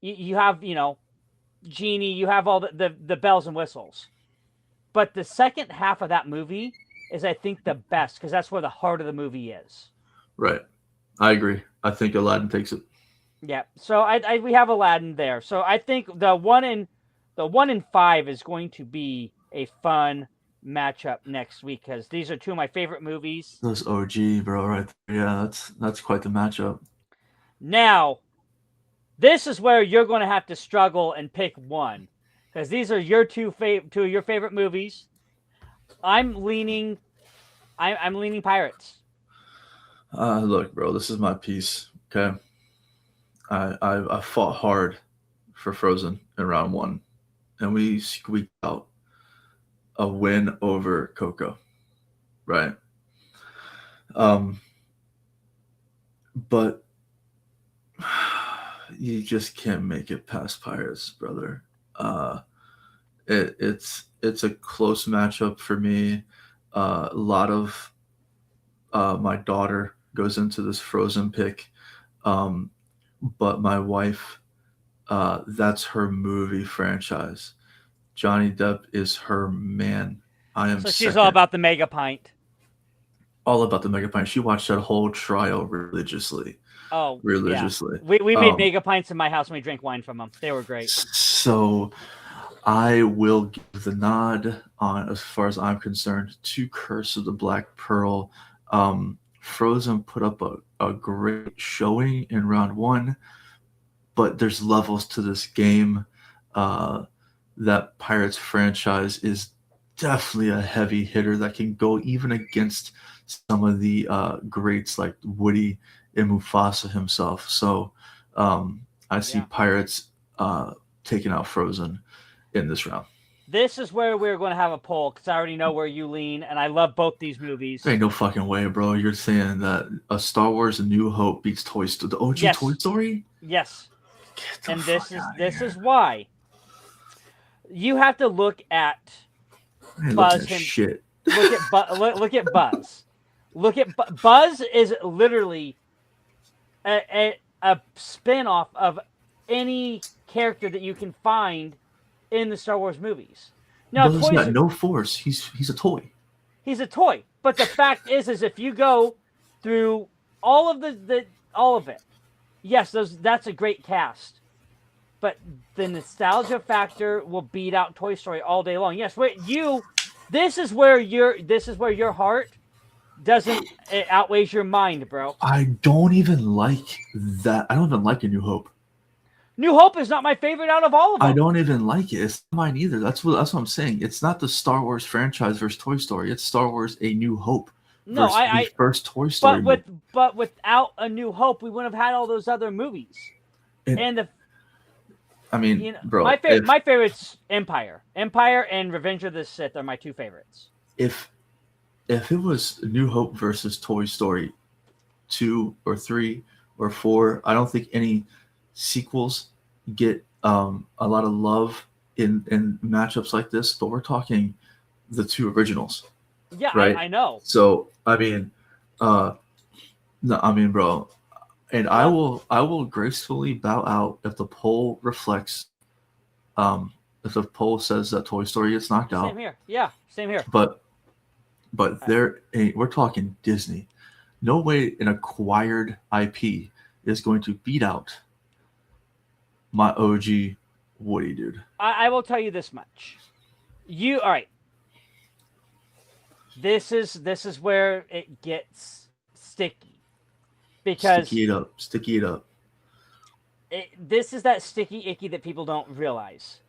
You have Genie, you have all the bells and whistles, but the second half of that movie is I think the best because that's where the heart of the movie is. Right. I agree. I think Aladdin takes it. Yeah. So we have Aladdin there. So I think the 1 in 5 is going to be a fun matchup next week because these are 2 of my favorite movies. Those OG, bro, right there. Yeah, that's quite the matchup. Now, this is where you're going to have to struggle and pick one because these are your 2 of your favorite movies. I'm leaning Pirates. Look, bro, this is my piece. Okay. I fought hard for Frozen in round 1, and we squeaked out a win over Coco, right? But you just can't make it past Pirates, brother. It's a close matchup for me. A lot of my daughter goes into this Frozen pick. But my wife, that's her movie franchise. Johnny Depp is her man. So she's all about the mega pint. All about the mega pint. She watched that whole trial religiously. Oh, religiously. Yeah. We made mega pints in my house and we drank wine from them. They were great. So I will give the nod on, as far as I'm concerned, to Curse of the Black Pearl. Frozen put up a great showing in round 1, but there's levels to this game. That Pirates franchise is definitely a heavy hitter that can go even against some of the greats like Woody and Mufasa himself. So I see Pirates taking out Frozen in this round. This is where we're going to have a poll because I already know where you lean, and I love both these movies. There ain't no fucking way, bro. You're saying that a Star Wars: A New Hope beats Toy Story, the OG Toy Story? Yes. And this is why you have to look at Buzz. Shit. Look at Buzz. Buzz is literally a spin-off of any character that you can find in the Star Wars movies. Now, Buzz got no force. He's a toy. He's a toy. But the fact is if you go through all of all of it, yes, that's a great cast. but the nostalgia factor will beat out Toy Story all day long. Yes, wait, this is where your heart doesn't it outweighs your mind, bro. I don't even like that. I don't even like A New Hope. New Hope is not my favorite out of all of them. I don't even like it. It's not mine either. That's what I'm saying. It's not the Star Wars franchise versus Toy Story. It's Star Wars A New Hope No, versus the first Toy Story but movie. but without A New Hope, we wouldn't have had all those other movies. And I mean, bro, my favorite's Empire and Revenge of the Sith are my two favorites. If it was New Hope versus Toy Story 2 or 3 or 4, I don't think any sequels get a lot of love in matchups like this, but we're talking the two originals. Yeah, right? I know. So I mean, no, I mean, bro, and I will gracefully bow out if the poll reflects, if the poll says that Toy Story gets knocked out. Same here. Yeah, same here. But we're talking Disney. No way an acquired IP is going to beat out my OG Woody, dude. I will tell you this much. All right. This is where it gets sticky, because sticky it up. This is that sticky icky that people don't realize.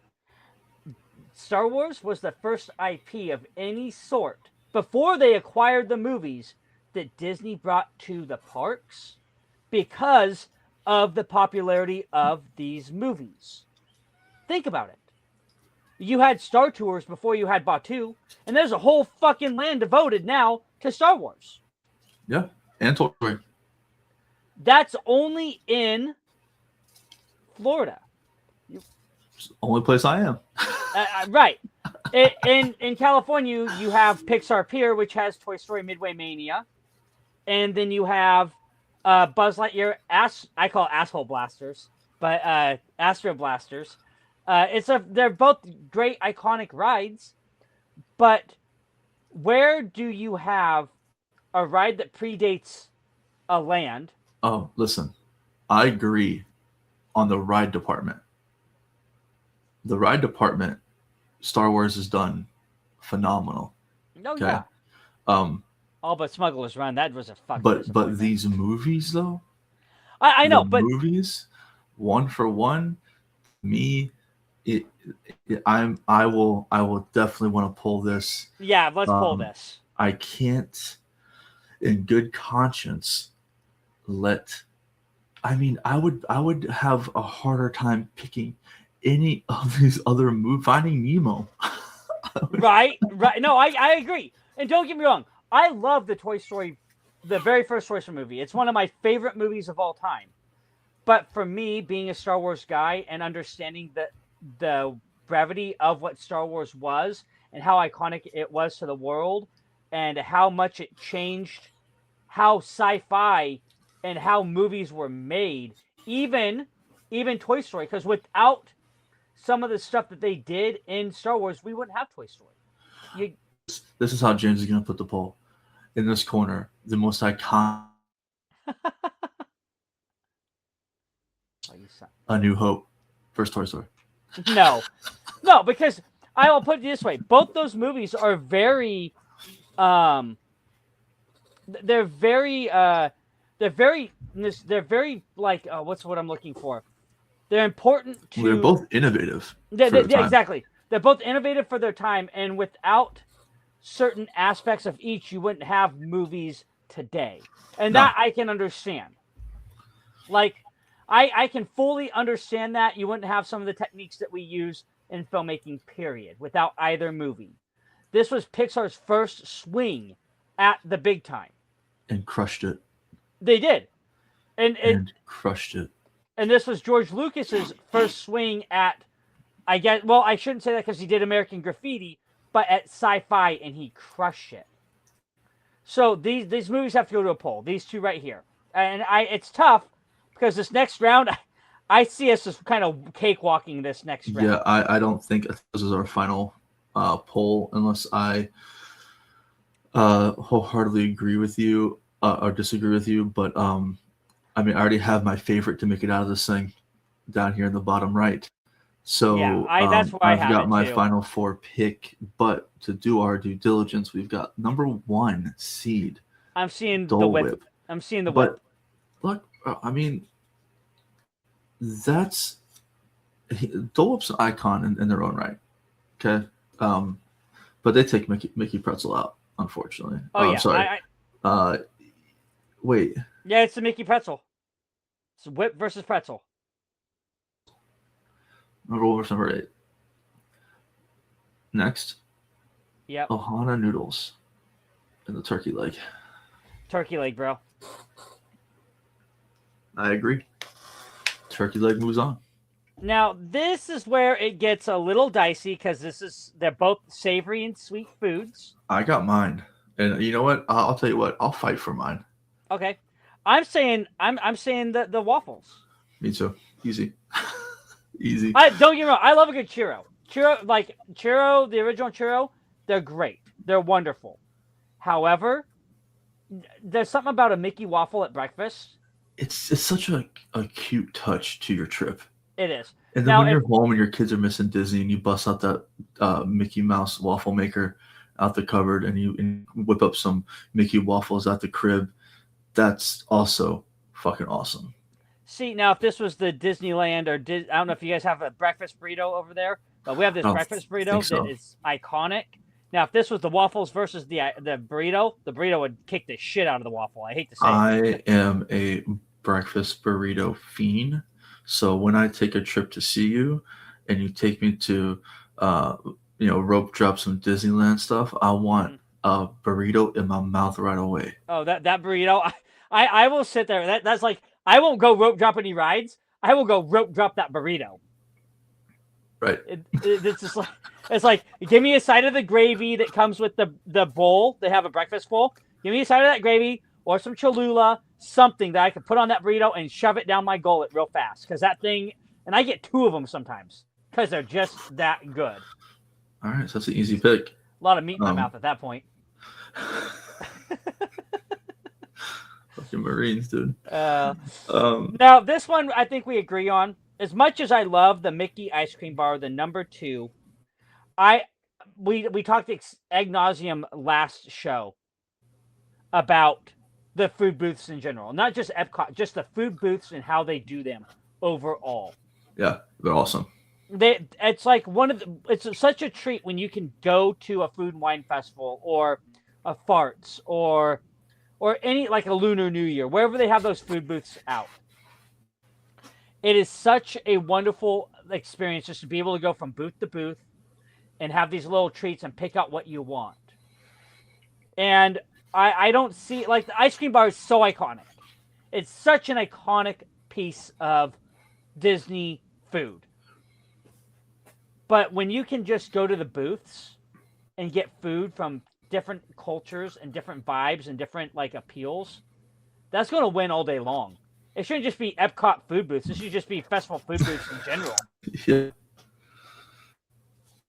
Star Wars was the first IP of any sort before they acquired the movies that Disney brought to the parks because of the popularity of these movies. Think about it. You had Star Tours before you had Batuu, and there's a whole fucking land devoted now to Star Wars. Yeah, and Toy Story. That's only in Florida. It's the only place I am. Right. In California, you have Pixar Pier, which has Toy Story Midway Mania. And then you have Buzz Lightyear, I call it Asshole Blasters, but Astro Blasters. They're both great iconic rides, but where do you have a ride that predates a land? Oh, listen, I agree on the ride department. The ride department, Star Wars has done phenomenal. Oh, okay? Yeah. All but Smuggler's Run, that was a fucking But these movies though, I know, but movies, one for one, me. I will definitely want to pull this. Yeah, let's pull this. I can't, in good conscience, I would have a harder time picking any of these other movies. Finding Nemo. Right. No, I agree. And don't get me wrong, I love the Toy Story, the very first Toy Story movie. It's one of my favorite movies of all time. But for me, being a Star Wars guy and understanding the brevity of what Star Wars was and how iconic it was to the world and how much it changed how sci-fi and how movies were made, even Toy Story, because without some of the stuff that they did in Star Wars, we wouldn't have Toy Story. This is how James is going to put the poll. In this corner, the most iconic A New Hope versus Toy Story. No, because I will put it this way: both those movies are they're very like what's what I'm looking for. They're important to. They're both innovative. Exactly. They're both innovative for their time, and without certain aspects of each, you wouldn't have movies today, and that I can understand. Like. I can fully understand that you wouldn't have some of the techniques that we use in filmmaking, period, without either movie. This was Pixar's first swing at the big time. And crushed it. They did. And crushed it. And this was George Lucas's first swing at, I guess, well, I shouldn't say that because he did American Graffiti, but at sci-fi, and he crushed it. So these movies have to go to a poll. These two right here. And it's tough, because this next round, I see us as kind of cakewalking this next round. Yeah, I don't think this is our final poll unless I wholeheartedly agree with you or disagree with you. But I mean, I already have my favorite to make it out of this thing. down here in the bottom right. Yeah, So that's where I I've have got it my too. final four pick, but to do our due diligence, we've got number 1 seed I'm seeing the Dole whip. Whip. I'm seeing the whip. But look, I mean, that's Dole Whip's an icon in their own right. Okay, but they take Mickey Pretzel out, unfortunately. Oh I'm yeah, sorry. Uh, wait, yeah, it's the Mickey Pretzel. It's whip versus pretzel. number 1 versus number 8. Next, Yep, Ohana noodles and the turkey leg. turkey leg, bro. I agree. Turkey leg moves on. Now this is where it gets a little dicey because they're both savory and sweet foods. I got mine, and you know what? I'll tell you what. I'll fight for mine. Okay, I'm saying the waffles. Me too. Easy. Easy. Don't get me wrong. I love a good churro. Churro, the original churro, they're great. They're wonderful. However, there's something about a Mickey waffle at breakfast. It's such a cute touch to your trip. It is. And then Now, when you're home and your kids are missing Disney and you bust out that Mickey Mouse waffle maker out the cupboard and you whip up some Mickey waffles at the crib, that's also fucking awesome. see, now if this was the Disneyland or I don't know if you guys have a breakfast burrito over there, but we have this breakfast burrito that is iconic. Now, if this was the waffles versus the burrito would kick the shit out of the waffle. I hate to say it. I am a breakfast burrito fiend. So when I take a trip to see you and you take me to, rope drop some Disneyland stuff, I want a burrito in my mouth right away. Oh, that burrito. I will sit there. That's like, I won't go rope drop any rides. I will go rope drop that burrito. Right. It's just like, it's like, give me a side of the gravy that comes with the bowl. They have a breakfast bowl. Give me a side of that gravy or some Cholula, something that I can put on that burrito and shove it down my gullet real fast. Because that thing, and I get 2 of them sometimes because they're just that good. All right, so that's an easy pick. A lot of meat in my mouth at that point. Fucking Marines, dude. Now, this one I think we agree on. As much as I love the Mickey ice cream bar, the number 2, we talked ad nauseum last show about the food booths in general, not just Epcot, just the food booths and how they do them overall. Yeah, they're awesome. It's like it's such a treat when you can go to a food and wine festival or a farts or any, like a Lunar New Year, wherever they have those food booths out. It is such a wonderful experience just to be able to go from booth to booth and have these little treats and pick out what you want. And I don't see, like, the ice cream bar is so iconic. It's such an iconic piece of Disney food. But when you can just go to the booths and get food from different cultures and different vibes and different, like, appeals, that's going to win all day long. It shouldn't just be Epcot food booths. It should just be festival food booths in general. Yeah.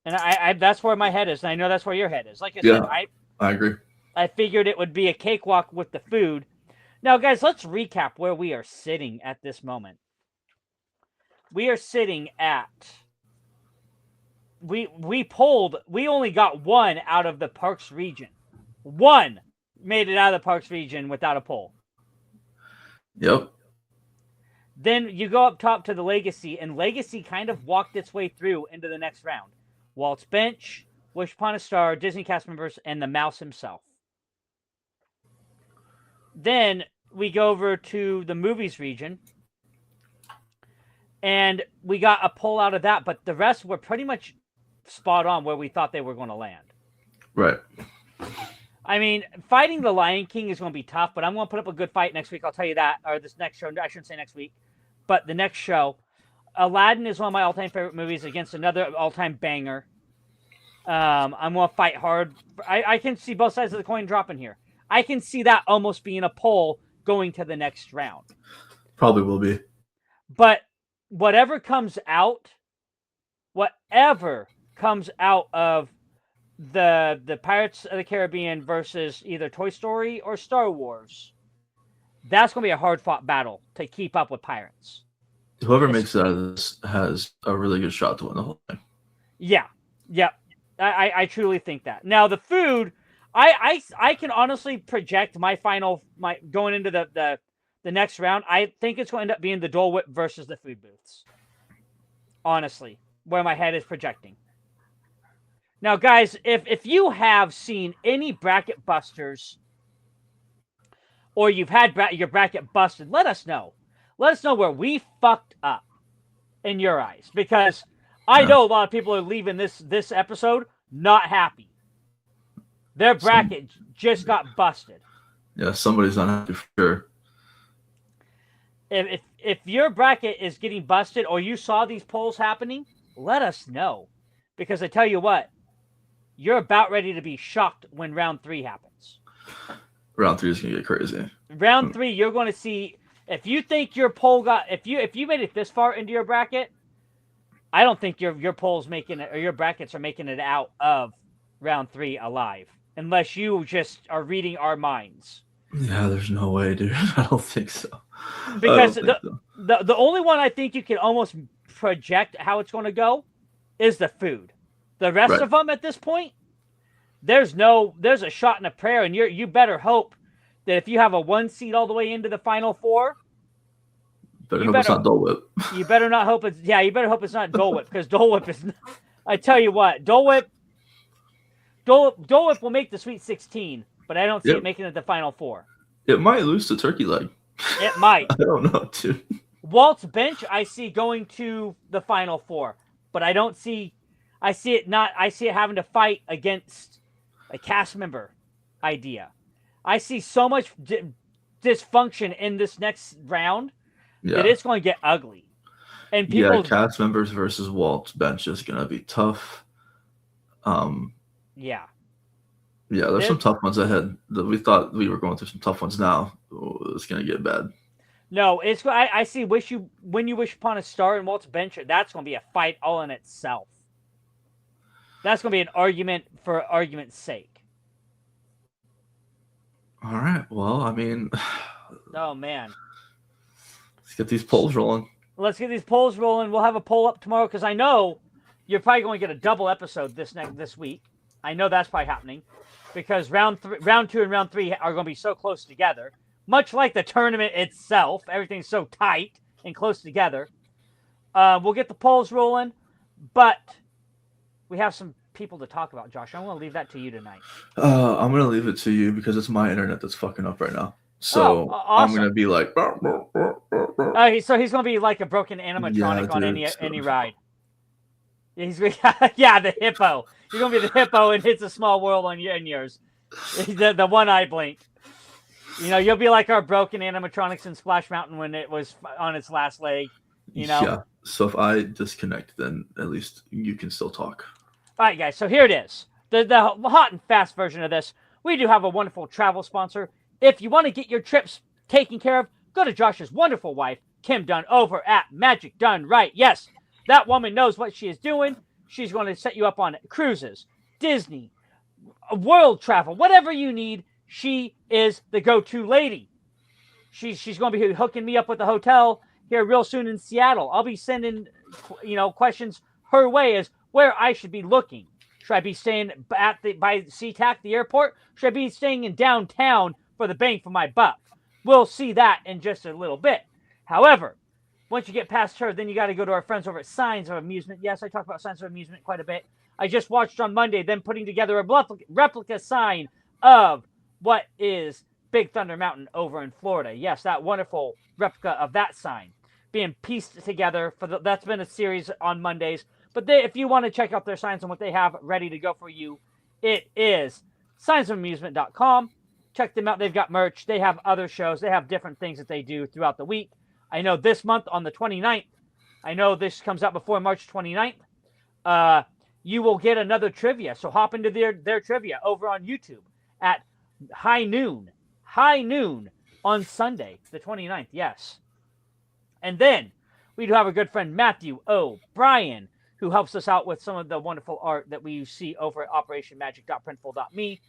And I that's where my head is, and I know that's where your head is. Like I Yeah, said, I agree. I figured it would be a cakewalk with the food. Now, guys, let's recap where we are sitting at this moment. We are sitting at... We only got 1 out of the Parks region. 1 made it out of the Parks region without a poll. Yep. Then you go up top to the Legacy, and Legacy kind of walked its way through into the next round. Walt's Bench, Wish Upon a Star, Disney cast members, and the Mouse himself. Then we go over to the Movies region, and we got a poll out of that, but the rest were pretty much spot on where we thought they were going to land. Right. I mean, fighting the Lion King is going to be tough, but I'm going to put up a good fight next week. I'll tell you that. Or this next show. I shouldn't say next week, but the next show. Aladdin is one of my all-time favorite movies against another all-time banger. I'm going to fight hard. I can see both sides of the coin dropping here. I can see that almost being a poll going to the next round. Probably will be. But whatever comes out of the Pirates of the Caribbean versus either Toy Story or Star Wars, that's going to be a hard-fought battle to keep up with Pirates. Whoever It's- makes it out of this has a really good shot to win the whole thing. Yeah, yep. I truly think that. Now the food, I can honestly project my going into the next round. I think it's going to end up being the Dole Whip versus the food booths. Honestly, where my head is projecting. Now, guys, if you have seen any bracket busters or you've had your bracket busted, let us know. Let us know where we fucked up in your eyes, because I Yeah. know a lot of people are leaving this episode not happy. Their bracket just got busted. Yeah, somebody's not happy for sure. If your bracket is getting busted or you saw these polls happening, let us know, because I tell you what, you're about ready to be shocked when round 3 happens. Round 3 is gonna get crazy. Round 3, you're going to see, if you think your poll got, if you made it this far into your bracket, I don't think your polls making it, or your brackets are making it out of round 3 alive, unless you just are reading our minds. Yeah, there's no way, dude. I don't think so. Because the only one I think you can almost project how it's going to go is the food. The rest of them at this point, there's a shot and a prayer, and you better hope that if you have a 1 seed all the way into the final 4, it's not Dole Whip. You better not hope it's you better hope it's not Dole Whip, because Dole Whip is. I tell you what, Dole Whip will make the Sweet 16, but I don't see it making it the final 4. It might lose to Turkey Leg. It might. I don't know, dude. Walt's bench, I see going to the final 4, but I don't see. I see it having to fight against a cast member idea. I see so much dysfunction in this next round that it's going to get ugly. And people, cast members versus Walt's bench is going to be tough. Yeah, there's some tough ones ahead. We thought we were going through some tough ones now. It's going to get bad. No, I see when you wish upon a star in Walt's bench, that's going to be a fight all in itself. That's going to be an argument for argument's sake. All right. Well, I mean, oh man, let's get these polls rolling. Let's get these polls rolling. We'll have a poll up tomorrow, because I know you're probably going to get a double episode this week. I know that's probably happening, because round 2 and round 3 are going to be so close together. Much like the tournament itself, everything's so tight and close together. We'll get the polls rolling, but we have some people to talk about, Josh. I'm going to leave that to you tonight. I'm going to leave it to you, because it's my internet that's fucking up right now. So awesome. I'm going to be like... so he's going to be like a broken animatronic on any ride. He's the hippo. You're going to be the hippo in It's a Small World on yours. The one-eye blink. You'll be like our broken animatronics in Splash Mountain when it was on its last leg. Yeah. So if I disconnect, then at least you can still talk. All right, guys. So here it is. The hot and fast version of this. We do have a wonderful travel sponsor. If you want to get your trips taken care of, go to Josh's wonderful wife, Kim Dunn, over at Magic Done Right. Yes, that woman knows what she is doing. She's going to set you up on cruises, Disney, world travel, whatever you need. She is the go-to lady. She's going to be hooking me up with a hotel here real soon in Seattle. I'll be sending, questions her way as where I should be looking. Should I be staying by SeaTac, the airport? Should I be staying in downtown for the bang for my buck? We'll see that in just a little bit. However, once you get past her, then you got to go to our friends over at Signs of Amusement. Yes, I talk about Signs of Amusement quite a bit. I just watched on Monday them putting together a replica sign of what is Big Thunder Mountain over in Florida. Yes, that wonderful replica of that sign being pieced together. That's been a series on Mondays. But if you want to check out their signs and what they have ready to go for you, it is signsofamusement.com. Check them out. They've got merch. They have other shows. They have different things that they do throughout the week. I know this month on the 29th, I know this comes out before March 29th, you will get another trivia. So hop into their trivia over on YouTube at high noon on Sunday, the 29th. Yes. And then we do have a good friend, Matthew O'Brien, who helps us out with some of the wonderful art that we see over at operationmagic.printful.me.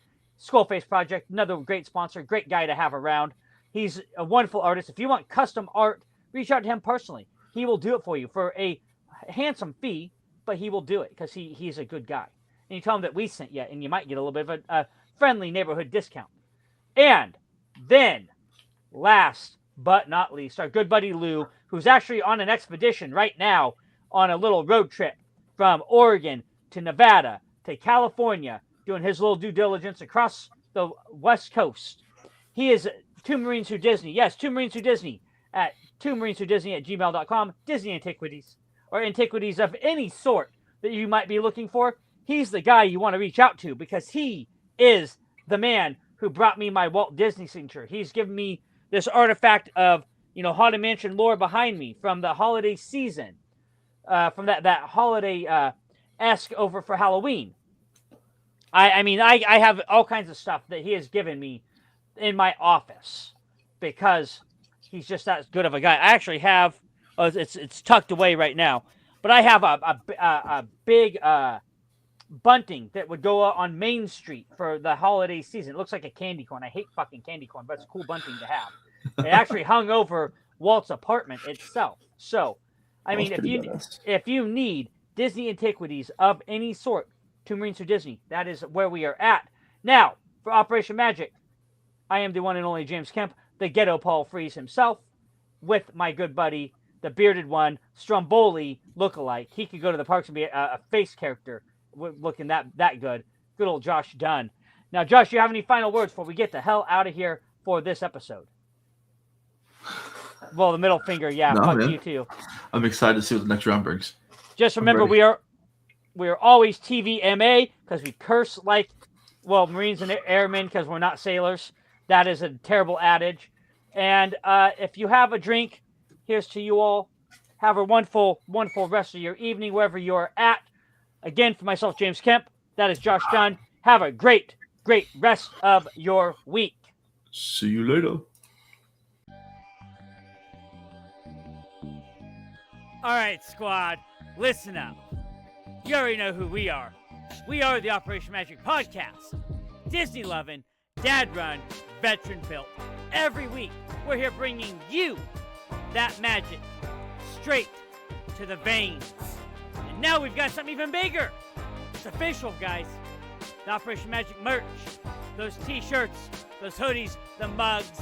Skullface Project, another great sponsor, great guy to have around. He's a wonderful artist. If you want custom art, reach out to him personally. he will do it for you for a handsome fee, but he will do it because he's a good guy. And you tell him that we sent you, and you might get a little bit of a friendly neighborhood discount. And then, last but not least, our good buddy Lou, who's actually on an expedition right now on a little road trip from Oregon to Nevada to California, doing his little due diligence across the West Coast. He is Two Marines Who Disney. Yes, Two Marines Who Disney at twomarineswhodisney@gmail.com. Disney Antiquities, or antiquities of any sort that you might be looking for. He's the guy you want to reach out to because he is the man who brought me my Walt Disney signature. He's given me this artifact of, Haunted Mansion lore behind me from the holiday season, from that holiday-esque over for Halloween. I have all kinds of stuff that he has given me in my office because he's just that good of a guy. I actually have, it's tucked away right now, but I have a big bunting that would go on Main Street for the holiday season. It looks like a candy corn. I hate fucking candy corn, but it's a cool bunting to have. It actually hung over Walt's apartment itself. So, if you need Disney antiquities of any sort, Two Marines Who Disney, that is where we are at. Now, for Operation Magic, I am the one and only James Kemp, the Ghetto Paul Freeze himself, with my good buddy, the bearded one, Stromboli lookalike. He could go to the parks and be a face character looking that good. Good old Josh Dunn. Now, Josh, do you have any final words before we get the hell out of here for this episode? Well, the middle finger, yeah. No, fuck man. you too. I'm excited to see what the next round brings. Just remember, we are always TVMA because we curse like, Marines and airmen because we're not sailors. That is a terrible adage. And if you have a drink, here's to you all. Have a wonderful, wonderful rest of your evening wherever you're at. Again, for myself, James Kemp, that is Josh Dunn. Have a great, great rest of your week. See you later. All right, squad, listen up. You already know who we are. We are the Operation Magic Podcast. Disney loving, dad run, veteran built. Every week, we're here bringing you that magic straight to the veins. And now we've got something even bigger. It's official, guys. The Operation Magic merch. Those t-shirts, those hoodies, the mugs,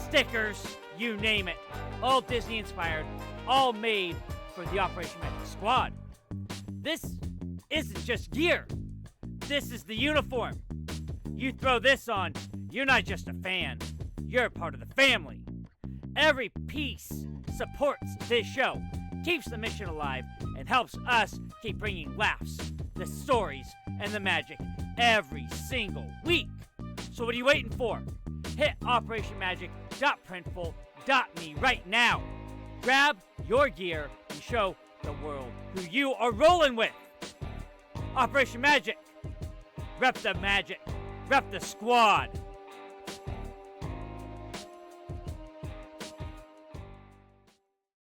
stickers, you name it. All Disney inspired, all made for the Operation Magic squad. This isn't just gear. This is the uniform. You throw this on, you're not just a fan. You're a part of the family. Every piece supports this show, keeps the mission alive, and helps us keep bringing laughs, the stories, and the magic every single week. So what are you waiting for? Hit operationmagic.printful.me right now. Grab your gear and show the world who you are rolling with. Operation Magic. Rep the magic. Rep the squad.